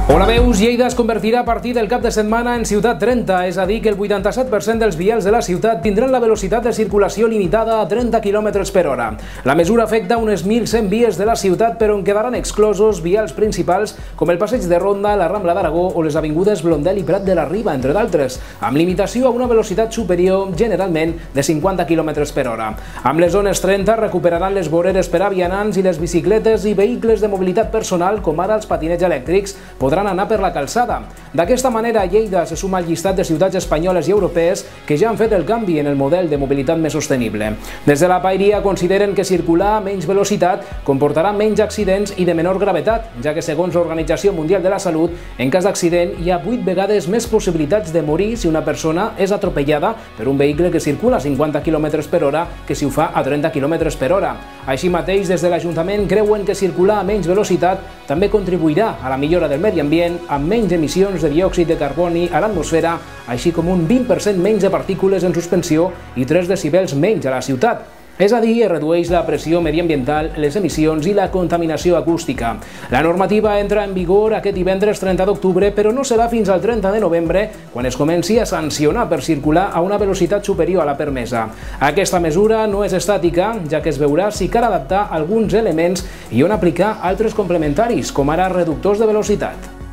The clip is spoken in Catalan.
Hola, veus, Lleida es convertirà a partir del cap de setmana en ciutat 30, és a dir, que el 87% dels vials de la ciutat tindran la velocitat de circulació limitada a 30 km per hora. La mesura afecta unes 1.100 vies de la ciutat, però en quedaran exclosos vials principals com el Passeig de Ronda, la Rambla d'Aragó o les avingudes Blondel i Prat de la Riba, entre d'altres, amb limitació a una velocitat superior, generalment, de 50 km per hora. Amb les zones 30 recuperaran les voreres per a vianants i les bicicletes i vehicles de mobilitat personal, com ara els patinets elèctrics, podran anar per la calçada. D'aquesta manera, Lleida se suma al llistat de ciutats espanyoles i europees que ja han fet el canvi en el model de mobilitat més sostenible. Des de la Pairia consideren que circular a menys velocitat comportarà menys accidents i de menor gravetat, ja que segons l'Organització Mundial de la Salut, en cas d'accident hi ha 8 vegades més possibilitats de morir si una persona és atropellada per un vehicle que circula a 50 km per hora que si ho fa a 30 km per hora. Així mateix, des de l'Ajuntament creuen que circular a menys velocitat també contribuirà a la millora del medi ambient amb menys emissions de diòxid de carboni a l'atmosfera, així com un 20% menys de partícules en suspensió i 3 decibels menys a la ciutat. És a dir, es redueix la pressió mediambiental, les emissions i la contaminació acústica. La normativa entra en vigor aquest divendres 30 d'octubre, però no serà fins al 30 de novembre, quan es comenci a sancionar per circular a una velocitat superior a la permesa. Aquesta mesura no és estàtica, ja que es veurà si cal adaptar alguns elements i on aplicar altres complementaris, com ara reductors de velocitat.